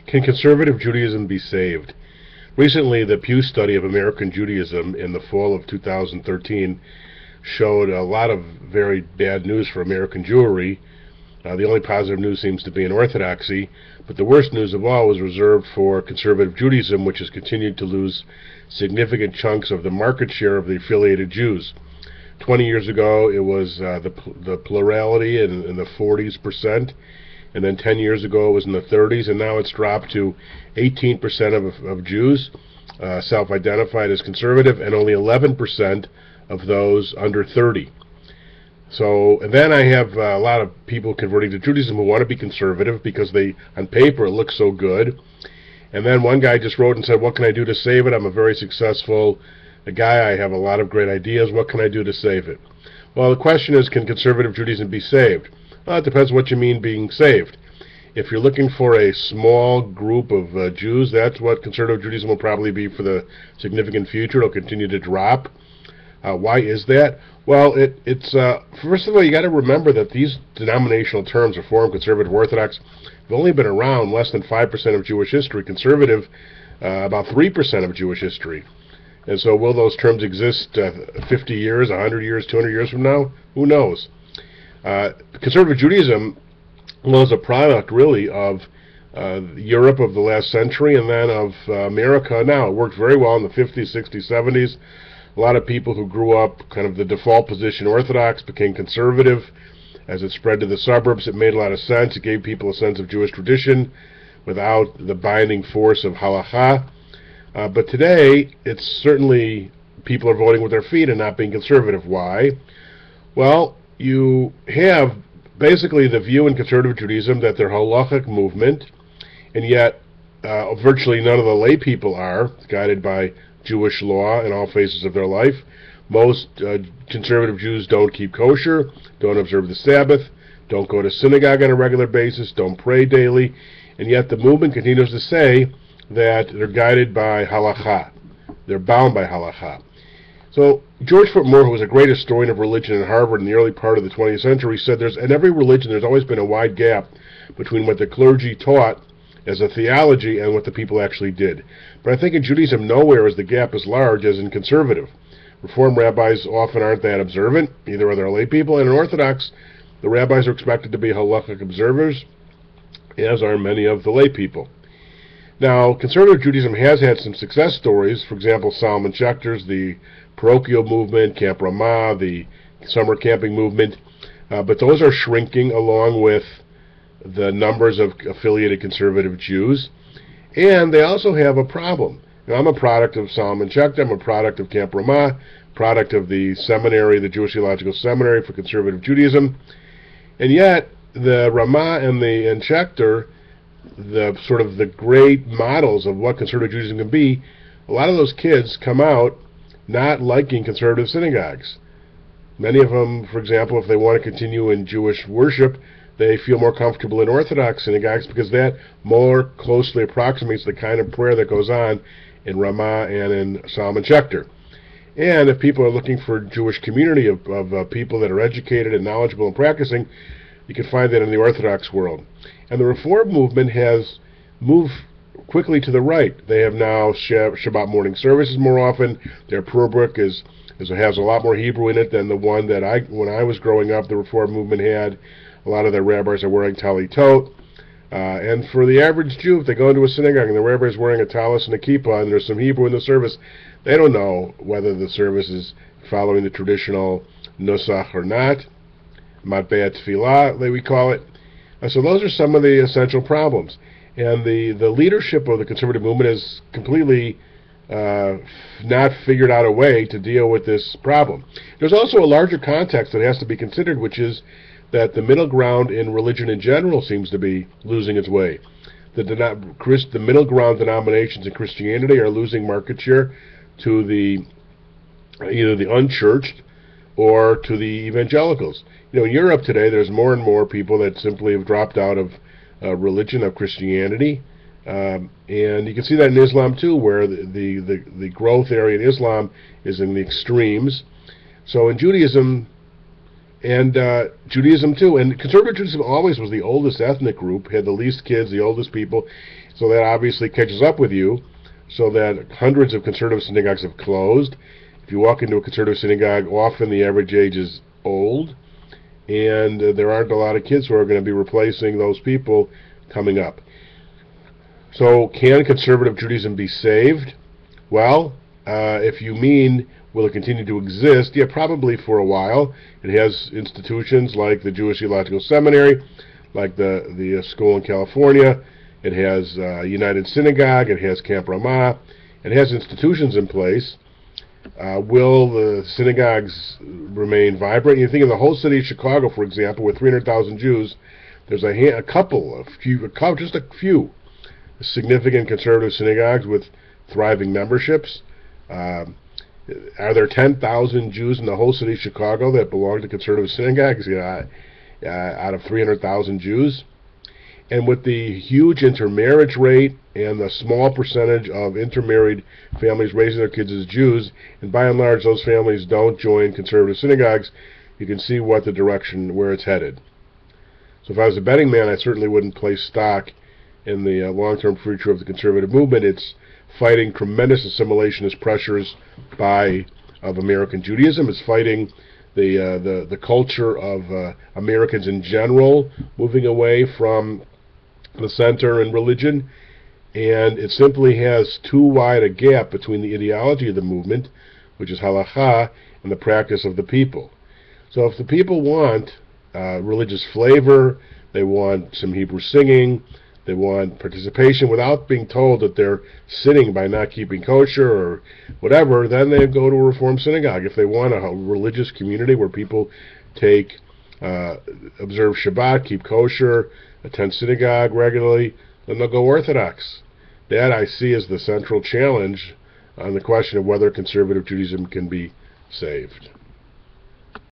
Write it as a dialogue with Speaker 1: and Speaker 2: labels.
Speaker 1: Can conservative Judaism be saved? Recently, the Pew study of American Judaism in the fall of 2013 showed a lot of very bad news for American Jewry. The only positive news seems to be in Orthodoxy, but the worst news of all was reserved for conservative Judaism, which has continued to lose significant chunks of the market share of the affiliated Jews. 20 years ago, it was the plurality in the 40%, and then 10 years ago it was in the 30s, and now it's dropped to 18% of Jews self-identified as conservative, and only 11% of those under 30. So, and then I have a lot of people converting to Judaism who want to be conservative because on paper, it looks so good. And then one guy just wrote and said, what can I do to save it? I'm a very successful guy. I have a lot of great ideas. What can I do to save it? Well, the question is, can conservative Judaism be saved? Well, it depends what you mean being saved. If you're looking for a small group of Jews, that's what conservative Judaism will probably be for the significant future. It'll continue to drop. Why is that? Well, it's first of all, you got to remember that these denominational terms, Reform, Conservative, Orthodox, have only been around less than 5% of Jewish history. Conservative, about 3% of Jewish history. And so will those terms exist 50 years, 100 years, 200 years from now? Who knows? Conservative Judaism was a product, really, of Europe of the last century and then of America now. It worked very well in the 50s, 60s, 70s. A lot of people who grew up kind of the default position Orthodox became conservative. As it spread to the suburbs, it made a lot of sense. It gave people a sense of Jewish tradition without the binding force of halakha. But today, it's certainly people are voting with their feet and not being conservative. Why? Well, you have basically the view in conservative Judaism that they're a halachic movement, and yet virtually none of the lay people are guided by Jewish law in all phases of their life. Most conservative Jews don't keep kosher, don't observe the Sabbath, don't go to synagogue on a regular basis, don't pray daily, and yet the movement continues to say that they're guided by halakha. They're bound by halakha. So George Foot Moore, who was a great historian of religion at Harvard in the early part of the 20th century, said in every religion there's always been a wide gap between what the clergy taught as a theology and what the people actually did. But I think in Judaism nowhere is the gap as large as in conservative. Reform rabbis often aren't that observant, either are they lay people, and in Orthodox, the rabbis are expected to be halachic observers, as are many of the lay people. Now, conservative Judaism has had some success stories. For example, Solomon Schechter's, the parochial movement, Camp Ramah, the summer camping movement, but those are shrinking along with the numbers of affiliated conservative Jews, and they also have a problem. Now, I'm a product of Solomon Schechter, I'm a product of Camp Ramah, product of the seminary, the Jewish Theological Seminary for Conservative Judaism, and yet the Ramah and Schechter, the sort of the great models of what conservative Judaism can be, a lot of those kids come out not liking conservative synagogues. Many of them, for example, if they want to continue in Jewish worship, they feel more comfortable in Orthodox synagogues because that more closely approximates the kind of prayer that goes on in Ramah and in Solomon Schechter. And if people are looking for a Jewish community of people that are educated and knowledgeable and practicing, you can find that in the Orthodox world. And the Reform movement has moved quickly to the right. They have now Shabbat morning services more often. Their prayer book has a lot more Hebrew in it than the one that when I was growing up, the Reform movement had. A lot of their rabbis are wearing talitot. And for the average Jew, if they go into a synagogue and the rabbi is wearing a talis and a kippah and there's some Hebrew in the service, they don't know whether the service is following the traditional nusach or not. Matbei tefillah, we call it. So those are some of the essential problems. And the leadership of the conservative movement has completely not figured out a way to deal with this problem. There's also a larger context that has to be considered, which is that the middle ground in religion in general seems to be losing its way. The middle ground denominations in Christianity are losing market share to either the unchurched or to the evangelicals. In Europe today, there's more and more people that simply have dropped out of religion, of Christianity, and you can see that in Islam too, where the growth area in Islam is in the extremes. So in Judaism, And Judaism too. And Conservative Judaism always was the oldest ethnic group, had the least kids, the oldest people, so that obviously catches up with you, so that hundreds of conservative synagogues have closed. If you walk into a conservative synagogue, often the average age is old, and there aren't a lot of kids who are going to be replacing those people coming up. So can conservative Judaism be saved? Well, if you mean, will it continue to exist? Yeah, probably for a while. It has institutions like the Jewish Theological Seminary, like the school in California. It has United Synagogue. It has Camp Ramah. It has institutions in place. Will the synagogues remain vibrant? You think of the whole city of Chicago, for example, with 300,000 Jews. There's just a few significant conservative synagogues with thriving memberships. Are there 10,000 Jews in the whole city of Chicago that belong to conservative synagogues out of 300,000 Jews? And with the huge intermarriage rate and the small percentage of intermarried families raising their kids as Jews, and by and large those families don't join conservative synagogues, you can see where it's headed. So if I was a betting man, I certainly wouldn't place stock in the long-term future of the conservative movement. It's fighting tremendous assimilationist pressures of American Judaism. It's fighting the culture of Americans in general, moving away from the center in religion, and it simply has too wide a gap between the ideology of the movement, which is halakha, and the practice of the people. So if the people want religious flavor, they want some Hebrew singing, they want participation without being told that they're sinning by not keeping kosher or whatever, then they go to a Reform synagogue. If they want a religious community where people observe Shabbat, keep kosher, attend synagogue regularly, then they'll go Orthodox. That I see as the central challenge on the question of whether conservative Judaism can be saved.